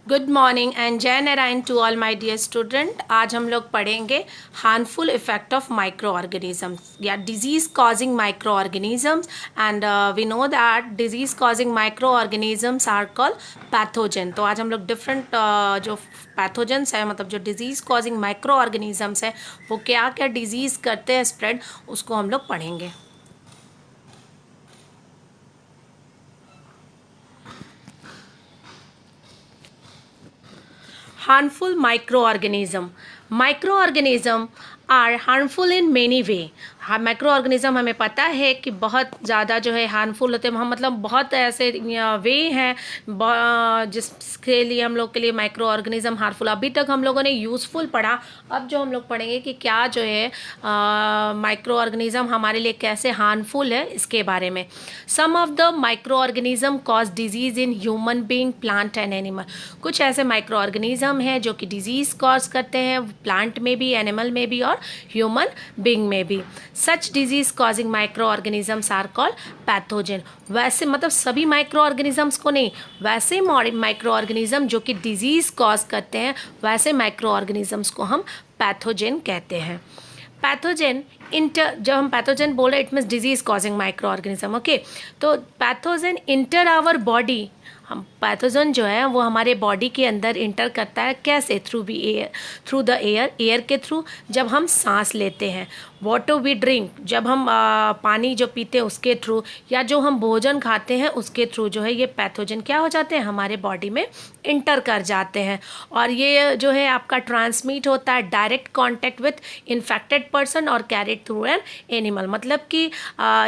Good morning and Jai Narayan to all my dear student. आज हम लोग पढ़ेंगे harmful effect of micro organisms या disease causing micro organisms and we know that disease causing micro organisms are called pathogen. तो आज हम लोग different जो पैथोजेंस है, मतलब जो डिजीज कॉजिंग माइक्रो ऑर्गेनिजम्स है, वो क्या क्या डिजीज करते हैं स्प्रेड, उसको हम लोग पढ़ेंगे। Harmful microorganism. Microorganism are harmful in many way. हाँ, माइक्रो ऑर्गेनिज्म हमें पता है कि बहुत ज़्यादा जो है हार्मफुल होते हैं। हम मतलब बहुत ऐसे वे हैं जिसके लिए हम लोग के लिए माइक्रो ऑर्गेनिज्म हार्मफुल। अभी तक हम लोगों ने यूज़फुल पढ़ा, अब जो हम लोग पढ़ेंगे कि क्या जो है माइक्रो ऑर्गेनिज्म हमारे लिए कैसे हार्मफुल है, इसके बारे में। Some of the micro organism cause disease in human being, plant and animal. कुछ ऐसे माइक्रो ऑर्गेनिज्म हैं जो कि डिजीज़ कॉज करते हैं, प्लांट में भी, एनिमल में भी और ह्यूमन बींग में भी। Such disease causing micro organisms are called pathogen. वैसे मतलब सभी माइक्रो ऑर्गेनिजम्स को नहीं, वैसे माइक्रो ऑर्गेनिज्म जो कि डिजीज कॉज करते हैं, वैसे माइक्रो ऑर्गेनिजम्स को हम पैथोजन कहते हैं। पैथोजन जब हम पैथोजन बोल रहे, it means disease causing micro organism. Okay, तो पैथोजन इंटर आवर बॉडी, हम पैथोजन जो है वो हमारे बॉडी के अंदर इंटर करता है। कैसे? थ्रू द एयर के थ्रू, जब हम सांस लेते हैं। वाटर वी ड्रिंक, जब हम पानी जो पीते हैं उसके थ्रू, या जो हम भोजन खाते हैं उसके थ्रू जो है ये पैथोजन क्या हो जाते हैं, हमारे बॉडी में इंटर कर जाते हैं। और ये जो है आपका ट्रांसमिट होता है direct contact with infected person और कैरिड थ्रू एन एनिमल। मतलब कि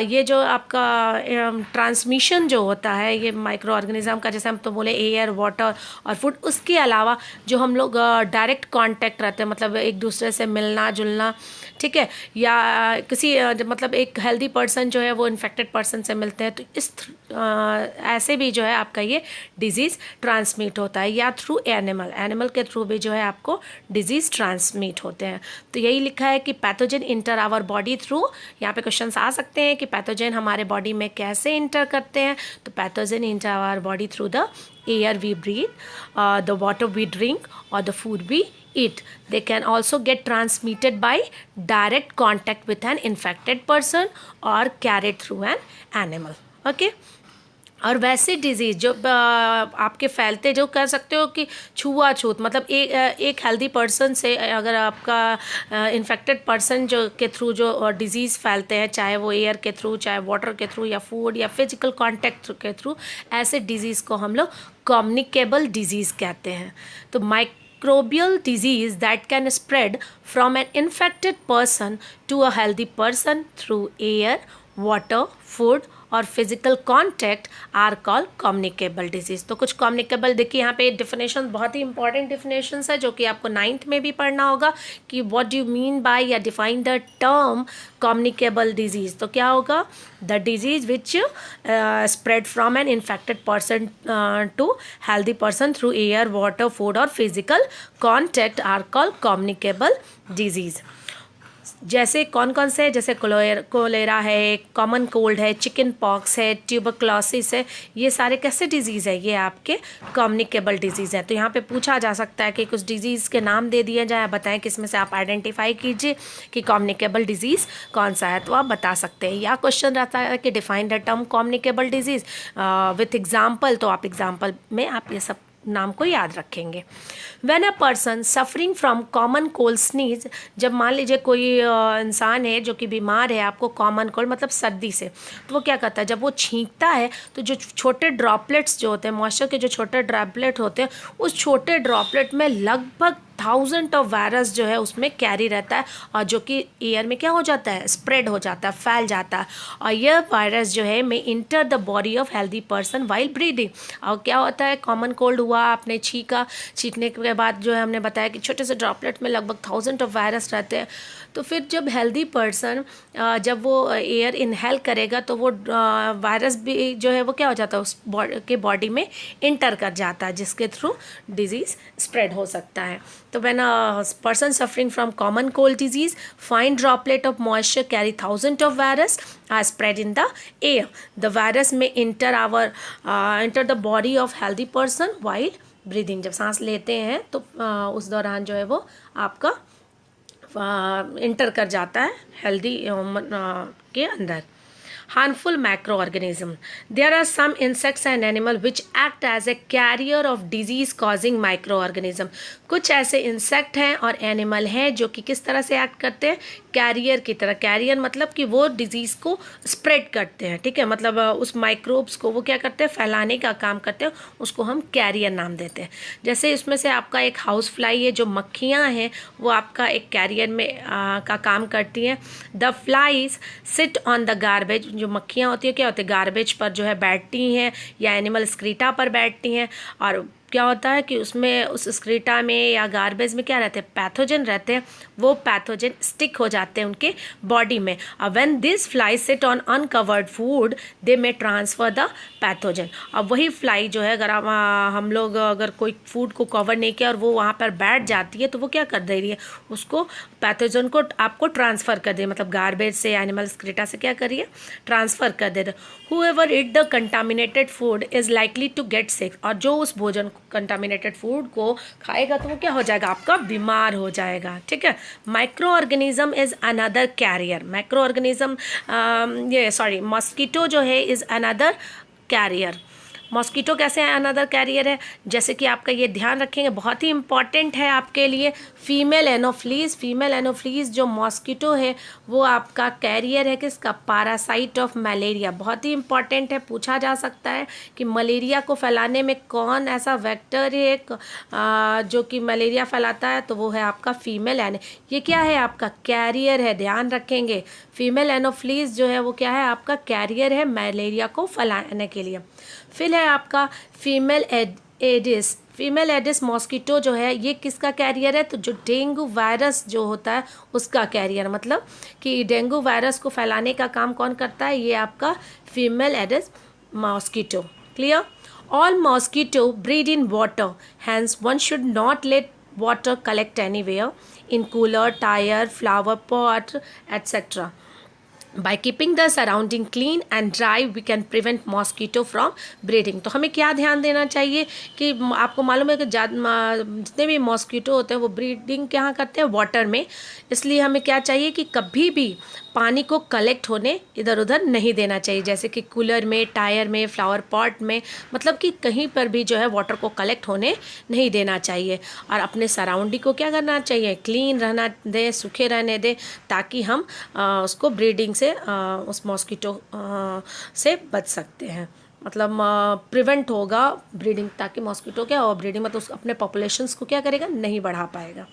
ये जो आपका ट्रांसमिशन जो होता है ये माइक्रो ऑर्गेनिज्म का, जैसे हम तो बोले एयर, वाटर और फूड, उसके अलावा जो हम लोग डायरेक्ट कांटेक्ट रहते हैं, मतलब एक दूसरे से मिलना जुलना, ठीक है, या किसी मतलब एक हेल्दी पर्सन जो है वो इन्फेक्टेड पर्सन से मिलते हैं, तो इस ऐसे भी जो है आपका ये डिजीज़ ट्रांसमिट होता है। या थ्रू एनिमल के थ्रू भी जो है आपको डिजीज़ ट्रांसमिट होते हैं। तो यही लिखा है कि pathogen enter our body through. यहाँ पे क्वेश्चंस आ सकते हैं कि पैथोजन हमारे बॉडी में कैसे इंटर करते हैं। तो pathogen enter our body through the air we breathe, the water we drink or the food we eat. They can also get transmitted by direct contact with an infected person or carried through an animal. Okay. और वैसे disease जो आपके फैलते, जो कर सकते हो कि छुआछूत, मतलब एक हेल्दी पर्सन से अगर आपका इन्फेक्टेड पर्सन जो के थ्रू जो डिजीज़ फैलते हैं, चाहे वो एयर के थ्रू, चाहे वाटर के थ्रू, या फूड या फिजिकल कांटेक्ट के थ्रू, ऐसे डिजीज़ को हम लोग कम्युनिकेबल डिजीज़ कहते हैं। तो microbial disease that can spread from an infected person to a healthy person through air, water, food और physical contact are call communicable disease. तो कुछ कम्युनिकेबल, देखिए यहाँ पे डिफिनेशन बहुत ही इंपॉर्टेंट डिफिनेशंस है जो कि आपको 9th में भी पढ़ना होगा कि what do you mean by या define the term communicable disease. तो क्या होगा? The disease which spread from an infected person to healthy person through air, water, food और physical contact are call communicable disease. जैसे कौन कौन से, जैसे कोलेरा है, कॉमन कोल्ड है, चिकन पॉक्स है, ट्यूबरक्लोसिस है, ये सारे कैसे डिजीज़ है? ये आपके कम्युनिकेबल डिजीज़ है। तो यहाँ पे पूछा जा सकता है कि कुछ डिजीज़ के नाम दे दिए जाए, बताएं किसमें से आप आइडेंटिफाई कीजिए कि कम्युनिकेबल डिजीज़ कौन सा है, तो आप बता सकते हैं। या क्वेश्चन रहता है कि define the term communicable disease with example, तो आप एग्जाम्पल में आप ये सब नाम को याद रखेंगे। When a person suffering from common cold sneeze, जब मान लीजिए कोई इंसान है जो कि बीमार है, आपको कॉमन कोल्ड मतलब सर्दी से, तो वो क्या करता है, जब वो छींकता है तो जो छोटे ड्रॉपलेट्स जो होते हैं, मॉइस्चर के जो छोटे ड्रॉपलेट होते हैं, उस छोटे ड्रॉपलेट में लगभग 1000 ऑफ वायरस जो है उसमें कैरी रहता है, और जो कि एयर में क्या हो जाता है, स्प्रेड हो जाता है, फैल जाता है। और यह वायरस जो है में enter the body of healthy person while breathing. और क्या होता है, कॉमन कोल्ड हुआ, आपने छींकने के बाद जो है हमने बताया कि छोटे से ड्रॉपलेट में लगभग 1000 ऑफ वायरस रहते हैं। तो फिर जब हेल्दी पर्सन जब वो एयर इनहेल करेगा तो वो वायरस भी जो है वो क्या हो जाता है, उस बॉडी में इंटर कर जाता है, जिसके थ्रू डिजीज़ स्प्रेड हो सकता है। तो when a person suffering from common cold disease, fine droplet of moisture carry thousands of virus are spread in the air. The virus may enter the body of healthy person while breathing, जब सांस लेते हैं तो उस दौरान जो है वो आपका इंटर कर जाता है हेल्दी के अंदर। harmful microorganism. There are some insects and animal which act as a carrier of disease causing microorganism. कुछ ऐसे इंसेक्ट हैं और एनिमल हैं जो कि किस तरह से एक्ट करते हैं, कैरियर की तरह। कैरियर मतलब कि वो डिजीज़ को स्प्रेड करते हैं, ठीक है, मतलब उस माइक्रोब्स को वो क्या करते हैं, फैलाने का काम करते हैं, उसको हम कैरियर नाम देते हैं। जैसे इसमें से आपका एक हाउस फ्लाई है, जो मक्खियाँ हैं वो आपका एक कैरियर में का काम करती हैं। The flies sit on the garbage, जो मक्खियाँ होती है क्या होती है, गार्बेज पर जो है बैठती हैं या एनिमल स्क्रीटा पर बैठती हैं। और क्या होता है कि उसमें उस स्क्रीटा में या गार्बेज में क्या रहते हैं, पैथोजन रहते हैं, वो पैथोजन स्टिक हो जाते हैं उनके बॉडी में। अब when this fly sit on uncovered food they may transfer the pathogen. अब वही फ्लाई जो है, अगर हम लोग अगर कोई फूड को कवर नहीं किया और वो वहाँ पर बैठ जाती है तो वो क्या कर दे रही है, उसको पैथोजन को आपको ट्रांसफ़र कर दे, मतलब गार्बेज से एनिमल स्क्रीटा से क्या करिए, ट्रांसफ़र कर दे। Whoever eat the contaminated food is likely to get sick. और जो उस भोजन कंटामिनेटेड फूड को खाएगा तो वो क्या हो जाएगा, आपका बीमार हो जाएगा, ठीक है। Micro organism is another carrier. Micro organism mosquito जो है इज़ अनदर कैरियर। मॉस्किटो कैसे है, अनदर कैरियर है, जैसे कि आपका ये ध्यान रखेंगे, बहुत ही इंपॉर्टेंट है आपके लिए। फीमेल एनोफ्लीज, फीमेल एनोफ्लीज जो मॉस्किटो है वो आपका कैरियर है किसका, पैरासाइट ऑफ मलेरिया। बहुत ही इंपॉर्टेंट है, पूछा जा सकता है कि मलेरिया को फैलाने में कौन ऐसा वेक्टर है एक जो कि मलेरिया फैलाता है, तो वो है आपका फीमेल ये क्या है, आपका कैरियर है, ध्यान रखेंगे। फीमेल एनोफ्लीज जो है वो क्या है, आपका कैरियर है मलेरिया को फैलाने के लिए। फिर है आपका female Aedes. Female Aedes mosquito जो है ये किसका कैरियर है, तो जो डेंगू वायरस जो होता है उसका कैरियर, मतलब कि डेंगू वायरस को फैलाने का काम कौन करता है, ये आपका female Aedes mosquito. Clear. All mosquito breed in water, hence one should not let water collect anywhere in cooler, tyre, flower pot etcetera. By keeping the surrounding clean and dry, we can prevent mosquito from breeding. तो हमें क्या ध्यान देना चाहिए कि आपको मालूम है कि जितने भी मॉस्किटो होते हैं वो ब्रीडिंग कहाँ करते हैं, वाटर में। इसलिए हमें क्या चाहिए कि कभी भी पानी को कलेक्ट होने इधर उधर नहीं देना चाहिए, जैसे कि कूलर में, टायर में, फ्लावर पॉट में, मतलब कि कहीं पर भी जो है वाटर को कलेक्ट होने नहीं देना चाहिए। और अपने सराउंडिंग को क्या करना चाहिए, क्लीन रहना दे, सूखे रहने दे, ताकि हम उसको ब्रीडिंग से उस मॉस्किटो से बच सकते हैं, मतलब प्रिवेंट होगा ब्रीडिंग, ताकि मॉस्किटो क्या हो, ब्रीडिंग मतलब अपने पॉपुलेशंस को क्या करेगा, नहीं बढ़ा पाएगा।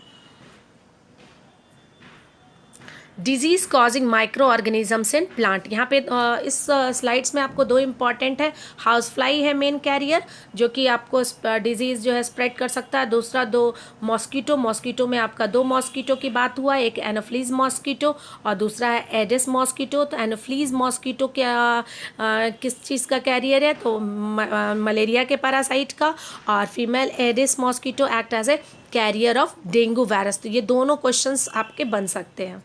Disease causing micro organisms in plant. यहाँ पे इस स्लाइड्स में आपको दो इम्पॉर्टेंट है, हाउस फ्लाई है मेन कैरियर जो कि आपको डिजीज़ जो है स्प्रेड कर सकता है। दूसरा दो मॉस्किटो, मॉस्किटो में आपका दो मॉस्किटो की बात हुआ, एक एनोफ्लीज मॉस्किटो और दूसरा है एडिस मॉस्किटो। तो एनोफ्लीज मॉस्किटो क्या किस चीज़ का कैरियर है, तो मलेरिया के पैरासाइट का, और female Aedes mosquito act as a carrier of dengue virus. तो ये दोनों क्वेश्चंस आपके बन सकते हैं।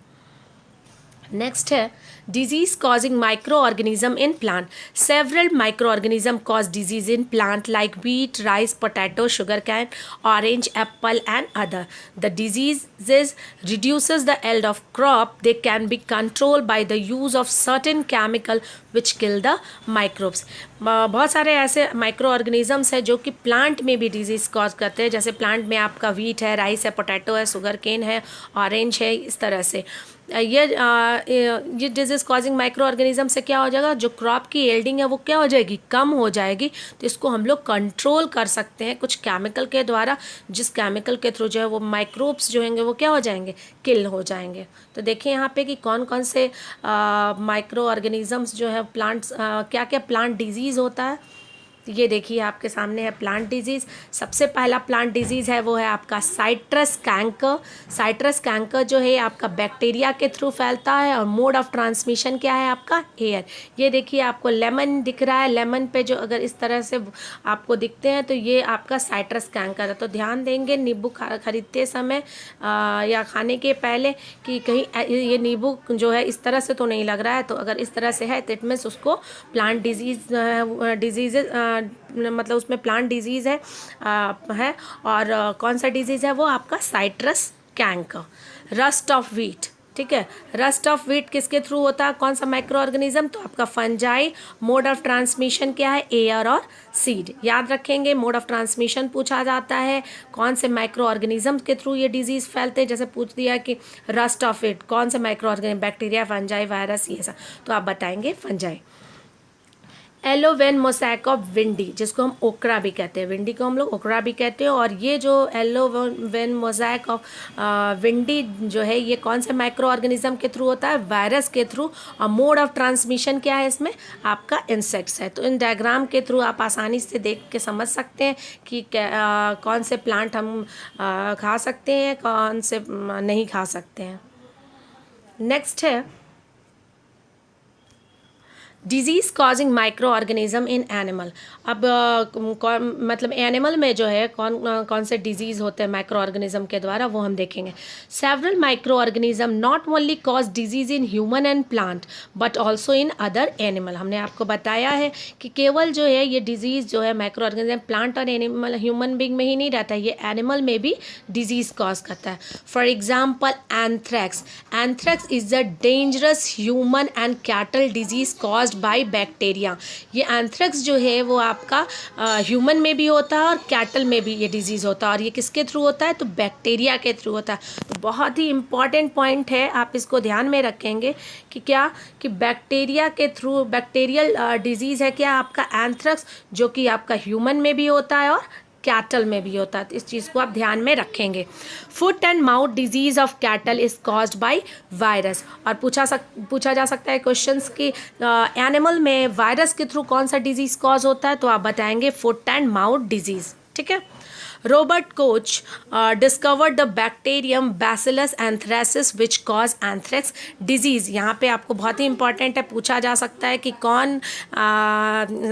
नेक्स्ट है disease causing microorganism in plant. Several microorganisms cause disease in plant like wheat, rice, potato, sugarcane, orange, apple and other. The diseases reduces the yield of crop. They can be controlled by the use of certain chemical which kill the microbes. बहुत सारे ऐसे micro organisms हैं जो कि plant में भी disease cause करते हैं, जैसे प्लांट में आपका वीट है, राइस है, पोटैटो है, शुगर केन है, ऑरेंज है, इस तरह से ये डिजीज़ कॉजिंग माइक्रो ऑर्गेनिज्म से क्या हो जाएगा, जो क्रॉप की एल्डिंग है वो क्या हो जाएगी, कम हो जाएगी। तो इसको हम लोग कंट्रोल कर सकते हैं कुछ केमिकल के द्वारा, जिस केमिकल के थ्रू जो है वो माइक्रोब्स जो होंगे वो क्या हो जाएंगे, किल हो जाएंगे। तो देखिए यहाँ पे कि कौन कौन से माइक्रो ऑर्गेनिजम्स जो है प्लांट्स, क्या क्या प्लांट डिजीज़ होता है। तो ये देखिए आपके सामने है प्लांट डिजीज़। सबसे पहला प्लांट डिजीज़ है वो है आपका साइट्रस कैंकर। साइट्रस कैंकर जो है आपका बैक्टीरिया के थ्रू फैलता है और मोड ऑफ ट्रांसमिशन क्या है आपका, एयर। ये देखिए आपको लेमन दिख रहा है, लेमन पे जो अगर इस तरह से आपको दिखते हैं तो ये आपका साइट्रस कैंकर है। तो ध्यान देंगे नींबू खरीदते समय या खाने के पहले कि कहीं ये नींबू जो है इस तरह से तो नहीं लग रहा है, तो अगर इस तरह से है तो इट मीन्स उसको प्लांट डिजीज़ मतलब उसमें प्लांट डिजीज़ है और कौन सा डिजीज़ है वो आपका citrus canker. Rust of wheat, ठीक है, रस्ट ऑफ व्हीट किसके थ्रू होता है, कौन सा माइक्रो ऑर्गेनिज्म, तो आपका फंजाई। मोड ऑफ ट्रांसमिशन क्या है, एयर और सीड। याद रखेंगे, मोड ऑफ ट्रांसमिशन पूछा जाता है, कौन से माइक्रो ऑर्गेनिज्म के थ्रू ये डिजीज़ फैलते हैं, जैसे पूछ दिया कि रस्ट ऑफ व्हीट कौन से micro organism, bacteria, fungi, virus, ये सब, तो आप बताएंगे फंजाई। एलोवेन मोसैक ऑफ विंडी, जिसको हम ओकरा भी कहते हैं, विंडी को हम लोग ओकरा भी कहते हैं, और ये जो एलोवेन मोसैक ऑफ विंडी जो है ये कौन से माइक्रो ऑर्गेनिज्म के थ्रू होता है, वायरस के थ्रू। और मोड ऑफ ट्रांसमिशन क्या है इसमें, आपका इंसेक्ट्स है। तो इन डायग्राम के थ्रू आप आसानी से देख के समझ सकते हैं कि कौन से प्लांट हम खा सकते हैं, कौन से नहीं खा सकते हैं। नेक्स्ट है disease causing micro organism in animal. अब मतलब एनिमल में जो है कौन से डिजीज़ होते हैं माइक्रो ऑर्गेनिज्म के द्वारा, वो हम देखेंगे। Several micro organism not only cause disease in human and plant but also in other animal. हमने आपको बताया है कि केवल जो है ये डिजीज़ जो है माइक्रो ऑर्गेनिज्म प्लांट और एनिमल, ह्यूमन बींग में ही नहीं रहता है, ये एनिमल में भी डिजीज़ कॉज करता है। For example anthrax. Anthrax is a dangerous human and cattle disease cause by bacteria. ये एंथ्रैक्स जो है वो आपका ह्यूमन में भी होता है और कैटल में भी ये डिजीज़ होता है, और ये किसके थ्रू होता है, तो बैक्टीरिया के थ्रू होता है। तो बहुत ही इम्पॉर्टेंट पॉइंट है, आप इसको ध्यान में रखेंगे कि क्या कि बैक्टीरिया के थ्रू बैक्टीरियल डिजीज़ है क्या आपका एंथ्रैक्स, जो कि आपका ह्यूमन में भी होता है और कैटल में भी होता है। तो इस चीज़ को आप ध्यान में रखेंगे। Foot and mouth disease of cattle is caused by virus. और पूछा जा सकता है क्वेश्चंस कि एनिमल में वायरस के थ्रू कौन सा डिजीज़ कॉज होता है, तो आप बताएंगे फुट एंड माउथ डिजीज़, ठीक है। Robert Koch discovered the bacterium bacillus anthracis which cause anthrax disease. यहाँ पे आपको बहुत ही इंपॉर्टेंट है, पूछा जा सकता है कि कौन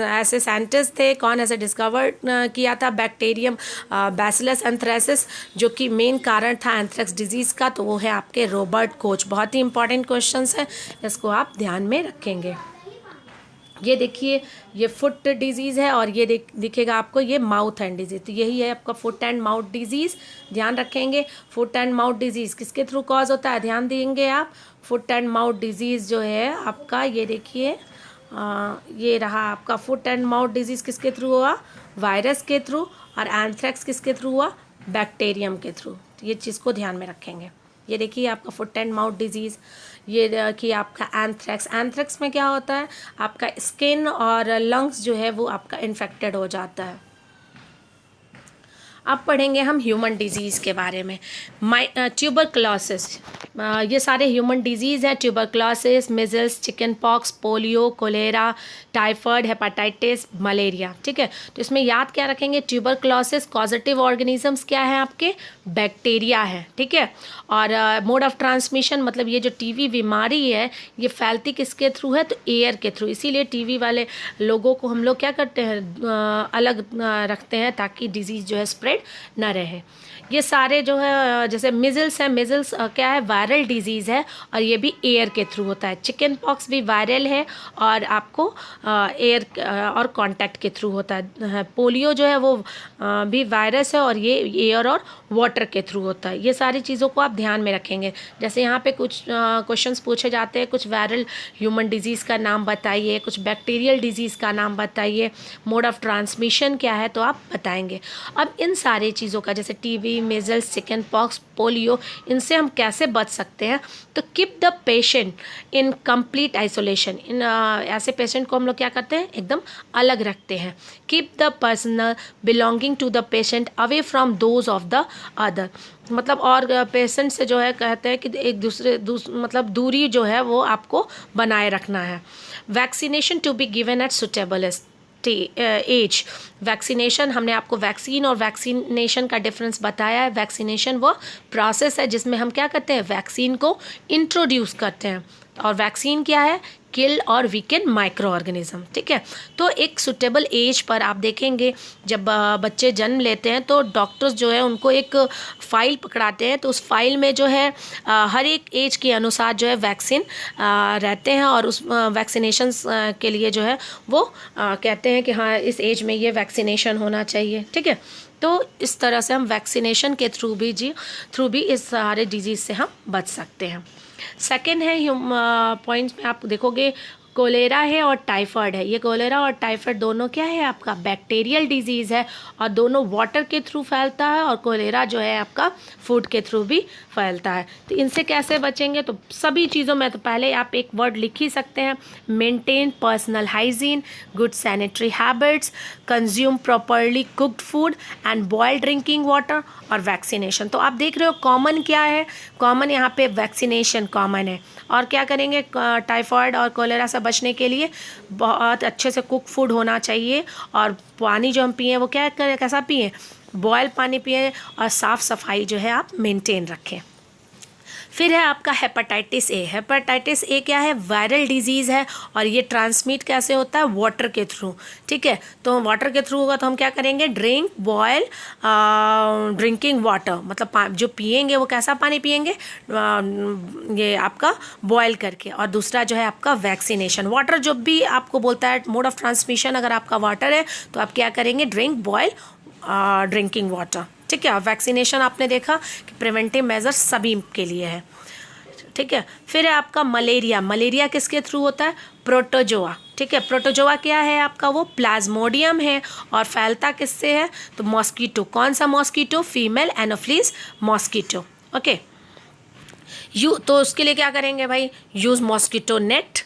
ऐसे साइंटिस्ट थे, कौन ऐसे डिस्कवर किया था बैक्टीरियम बैसिलस एंथ्रेसिस, जो कि मेन कारण था एंथ्रेक्स डिजीज़ का, तो वो है आपके रॉबर्ट कोच। बहुत ही इंपॉर्टेंट क्वेश्चंस है, इसको आप ध्यान में रखेंगे। ये देखिए, ये फुट डिजीज़ है और ये दिखेगा आपको ये माउथ एंड डिजीज़, तो यही है आपका फुट एंड माउथ डिजीज़। ध्यान रखेंगे, फुट एंड माउथ डिजीज़ किसके थ्रू कॉज होता है, ध्यान देंगे आप। फुट एंड माउथ डिजीज़ जो है आपका, ये देखिए ये रहा आपका फुट एंड माउथ डिजीज़ किसके थ्रू हुआ, वायरस के थ्रू, और एंथ्रैक्स किसके थ्रू हुआ, बैक्टीरियम के थ्रू। तो ये चीज़ को ध्यान में रखेंगे। ये देखिए आपका फुट एंड माउथ डिजीज़, ये देखिए आपका एंथ्रैक्स। एंथ्रैक्स में क्या होता है, आपका स्किन और लंग्स जो है वो आपका इन्फेक्टेड हो जाता है। अब पढ़ेंगे हम ह्यूमन डिजीज़ के बारे में। ट्यूबरक्लोसिस, ये सारे ह्यूमन डिजीज़ हैं। Tuberculosis, measles, chicken pox, polio, cholera, typhoid, hepatitis, malaria, ठीक है। तो इसमें याद क्या रखेंगे, ट्यूबरक्लोसिस कॉजेटिव ऑर्गेनिजम्स क्या है आपके, बैक्टीरिया है, ठीक है। और मोड ऑफ ट्रांसमिशन मतलब ये जो टीबी बीमारी है ये फैलती किसके थ्रू है, तो एयर के थ्रू। इसीलिए टीबी वाले लोगों को हम लोग क्या करते हैं, अलग रखते हैं ताकि डिजीज़ जो है स्प्रेड ना रहे। ये सारे जो है, जैसे मिजल्स है, मिजल्स क्या है, वायरल डिजीज़ है और ये भी एयर के थ्रू होता है। चिकन पॉक्स भी वायरल है और आपको एयर और कांटेक्ट के थ्रू होता है। पोलियो जो है वो भी वायरस है और ये एयर और वाटर के थ्रू होता है। ये सारी चीज़ों को आप ध्यान में रखेंगे। जैसे यहाँ पे कुछ क्वेश्चंस पूछे जाते हैं, कुछ वायरल ह्यूमन डिजीज़ का नाम बताइए, कुछ बैक्टीरियल डिजीज़ का नाम बताइए, मोड ऑफ ट्रांसमिशन क्या है, तो आप बताएंगे। अब इन सारी चीज़ों का, जैसे TB, measles, chicken pox, polio, इनसे हम कैसे बच सकते हैं, तो keep the patient in complete isolation. इन ऐसे पेशेंट को हम लोग क्या करते हैं, एकदम अलग रखते हैं। Keep the personal belonging to the patient away from those of the other, मतलब और पेशेंट से जो है कहते हैं कि एक दूसरे मतलब दूरी जो है वो आपको बनाए रखना है। Vaccination to be given at suitable age. Vaccination, हमने आपको वैक्सीन और वैक्सीनेशन का डिफरेंस बताया है। वैक्सीनेशन वो प्रोसेस है जिसमें हम क्या करते हैं, वैक्सीन को इंट्रोड्यूस करते हैं, और वैक्सीन क्या है, किल और वीकन माइक्रो ऑर्गेनिज्म। ठीक है, तो एक सुटेबल एज पर आप देखेंगे जब बच्चे जन्म लेते हैं तो डॉक्टर्स जो है उनको एक फ़ाइल पकड़ाते हैं, तो उस फाइल में जो है हर एक एज के अनुसार जो है वैक्सीन रहते हैं, और उस वैक्सीनेशंस के लिए जो है वो कहते हैं कि हाँ इस एज में ये वैक्सीनेशन होना चाहिए। ठीक है, तो इस तरह से हम वैक्सीनेशन के थ्रू भी इस सारे डिजीज़ से हम बच सकते हैं। सेकेंड है पॉइंट्स में आप देखोगे कोलेरा है और टाइफाइड है। ये कोलेरा और टाइफाइड दोनों क्या है, आपका बैक्टीरियल डिजीज़ है, और दोनों वाटर के थ्रू फैलता है, और कोलेरा जो है आपका फूड के थ्रू भी फैलता है। तो इनसे कैसे बचेंगे, तो सभी चीज़ों में तो पहले आप एक वर्ड लिख ही सकते हैं, maintain personal hygiene, good sanitary habits, consume properly cooked food and boiled drinking water, और वैक्सीनेशन। तो आप देख रहे हो कॉमन क्या है, कॉमन यहाँ पे वैक्सीनेशन कॉमन है। और क्या करेंगे, टाइफाइड और कोलेरा से बचने के लिए बहुत अच्छे से कुक फूड होना चाहिए, और पानी जो हम पिए वो क्या करें, कैसा पिए, बॉयल पानी पिए, और साफ़ सफाई जो है आप मेंटेन रखें। फिर है आपका हेपेटाइटिस ए। हेपेटाइटिस ए क्या है, वायरल डिजीज़ है, और ये ट्रांसमिट कैसे होता है, वाटर के थ्रू। ठीक है, तो वाटर के थ्रू होगा तो हम क्या करेंगे, ड्रिंक बॉयल ड्रिंकिंग वाटर, मतलब जो पिएंगे वो कैसा पानी पिएंगे, ये आपका बॉयल करके। और दूसरा जो है आपका वैक्सीनेशन, वाटर जो भी आपको बोलता है मोड ऑफ ट्रांसमिशन, अगर आपका वाटर है तो आप क्या करेंगे, ड्रिंक बॉयल ड्रिंकिंग वाटर। ठीक है, वैक्सीनेशन आपने देखा कि प्रिवेंटिव मेजर्स सभी के लिए है। ठीक है, फिर है आपका मलेरिया। मलेरिया किसके थ्रू होता है, प्रोटोजोआ। ठीक है, प्रोटोजोआ क्या है आपका, वो प्लाज्मोडियम है, और फैलता किससे है, तो मॉस्किटो। कौन सा mosquito, female anopheles mosquito. Okay, तो उसके लिए क्या करेंगे भाई, use mosquito net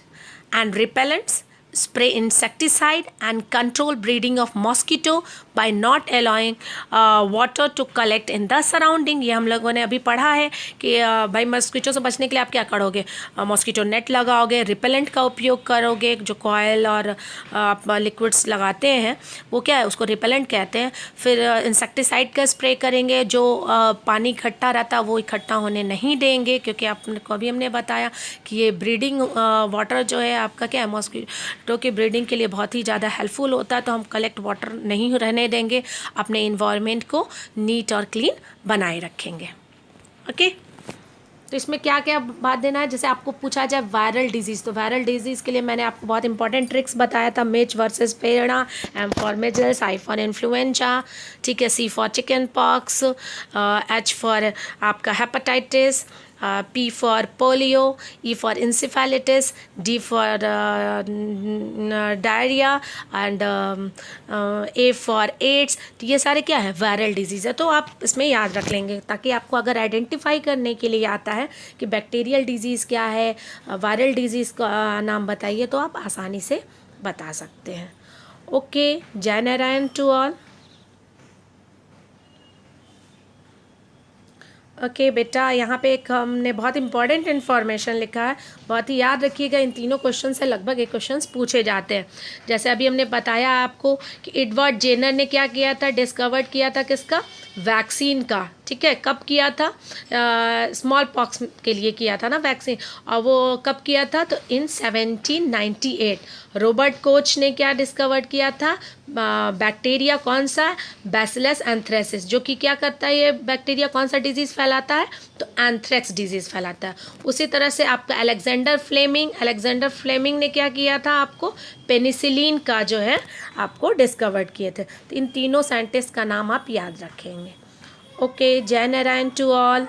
and repellents, spray insecticide and control breeding of mosquito by not allowing water to collect in the surrounding। ये हम लोगों ने अभी पढ़ा है कि भाई मॉस्किटो से बचने के लिए आप क्या करोगे, मॉस्किटो नेट लगाओगे, रिपेलेंट का उपयोग करोगे, जो कॉयल और आप लिक्विड्स लगाते हैं वो क्या है, उसको रिपेलेंट कहते हैं। फिर इंसेक्टिसाइड का स्प्रे करेंगे, जो पानी इकट्ठा रहता है वो इकट्ठा होने नहीं देंगे, क्योंकि आपने को अभी हमने बताया कि ये ब्रीडिंग वाटर जो है आपका क्या है, मॉस्किटो की ब्रीडिंग के लिए बहुत ही ज़्यादा हेल्पफुल होता है। तो हम कलेक्ट वाटर नहीं रहने देंगे, अपने इन्वायरमेंट को नीट और क्लीन बनाए रखेंगे। ओके, तो इसमें क्या क्या बात देना है, जैसे आपको पूछा जाए वायरल डिजीज़, तो वायरल डिजीज़ के लिए मैंने आपको बहुत इंपॉर्टेंट ट्रिक्स बताया था, मिच वर्सेस पेड़ा, M for measles, I for influenza, ठीक है, C for chicken pox, H for आपका hepatitis, P for polio, E for encephalitis, D for diarrhea, and A for AIDS। तो ये सारे क्या है, वायरल डिजीज़ है। तो आप इसमें याद रख लेंगे, ताकि आपको अगर आइडेंटिफाई करने के लिए आता है कि बैक्टीरियल डिजीज़ क्या है, वायरल डिजीज़ का नाम बताइए, तो आप आसानी से बता सकते हैं। ओके, जय नारायण टू ऑल। ओके बेटा, यहाँ पे एक हमने बहुत इंपॉर्टेंट इन्फॉर्मेशन लिखा है, बहुत ही याद रखिएगा। इन तीनों क्वेश्चन से लगभग एक क्वेश्चन पूछे जाते हैं। जैसे अभी हमने बताया आपको कि एडवर्ड जेनर ने क्या किया था, डिस्कवर्ड किया था किसका, वैक्सीन का। ठीक है, कब किया था, स्मॉल पॉक्स के लिए किया था ना वैक्सीन, और वो कब किया था, तो इन 1798। रॉबर्ट कोच ने क्या डिस्कवर्ड किया था, बैक्टीरिया कौन सा, बैसिलस एंथ्रेसिस, जो कि क्या करता है, ये बैक्टीरिया कौन सा डिजीज़ फैलाता है, तो एंथ्रेक्स डिजीज़ फैलाता है। उसी तरह से आपका अलेक्जेंडर फ्लेमिंग ने क्या किया था, आपको पेनिसिलिन का जो है आपको डिस्कवर्ड किए थे। तो इन तीनों साइंटिस्ट का नाम आप याद रखेंगे। ओके, जय नारायण टू ऑल।